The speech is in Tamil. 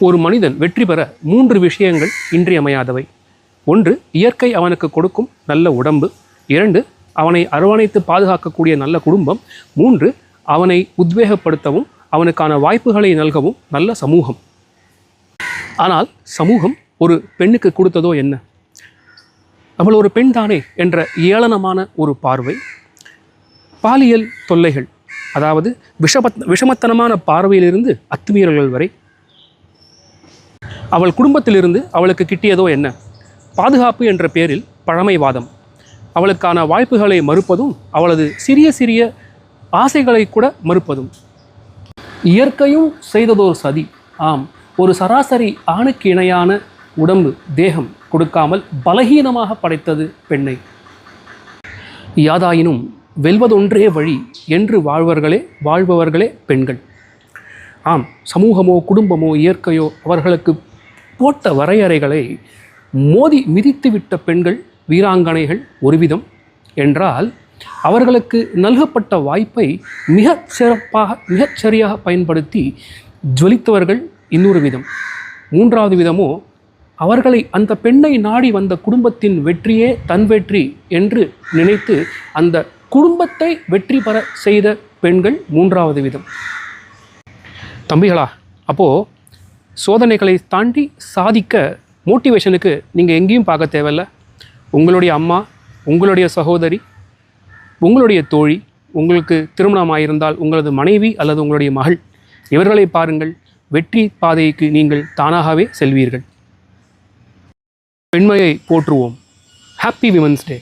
ஒரு மனிதன் வெற்றி பெற 3 விஷயங்கள் இன்றியமையாதவை. 1, இயற்கை அவனுக்கு கொடுக்கும் நல்ல உடம்பு. 2, அவனை அரவணைத்து பாதுகாக்கக்கூடிய நல்ல குடும்பம். 3, அவனை உத்வேகப்படுத்தவும் அவனுக்கான வாய்ப்புகளை நல்கவும் நல்ல சமூகம். ஆனால் சமூகம் ஒரு பெண்ணுக்கு கொடுத்ததோ என்ன? அவள் ஒரு பெண் தானே என்ற ஏளனமான ஒரு பார்வை, பாலியல் தொல்லைகள், அதாவது விஷமத்தனமான பார்வையிலிருந்து அத்துமீறல்கள் வரை. அவள் குடும்பத்திலிருந்து அவளுக்கு கிட்டியதோ என்ன? பாதுகாப்பு என்ற பேரில் பழமைவாதம், அவளுக்கான வாய்ப்புகளை மறுப்பதும் அவளது சிறிய சிறிய ஆசைகளை கூட மறுப்பதும். இயற்கையும் செய்ததோர் சதி. ஆம், ஒரு சராசரி ஆணுக்கு இணையான உடம்பு தேகம் கொடுக்காமல் பலகீனமாக படைத்தது பெண்ணை. யாதாயினும் வெல்வதொன்றே வழி என்று வாழ்பவர்களே பெண்கள். ஆம், சமூகமோ குடும்பமோ இயற்கையோ அவர்களுக்கு போட்ட வரையறைகளை மோதி மிதித்துவிட்ட பெண்கள் வீராங்கனைகள் ஒருவிதம் என்றால், அவர்களுக்கு நல்கப்பட்ட வாய்ப்பை மிகச் சரியாக பயன்படுத்தி ஜொலித்தவர்கள் இன்னொரு விதம். 3வது விதமோ, அவர்களை அந்த பெண்ணை நாடி வந்த குடும்பத்தின் வெற்றியே தன் வெற்றி என்று நினைத்து அந்த குடும்பத்தை வெற்றி பெற செய்த பெண்கள் 3வது விதம். தம்பிகளா, அப்போது சோதனைகளை தாண்டி சாதிக்க மோட்டிவேஷனுக்கு நீங்கள் எங்கேயும் பார்க்க தேவையில்ல. உங்களுடைய அம்மா, உங்களுடைய சகோதரி, உங்களுடைய தோழி, உங்களுக்கு திருமணமாயிருந்தால் உங்களது மனைவி அல்லது உங்களுடைய மகள், இவர்களை பாருங்கள். வெற்றி பாதைக்கு நீங்கள் தானாகவே செல்வீர்கள். பெண்மையை போற்றுவோம். Happy women's day.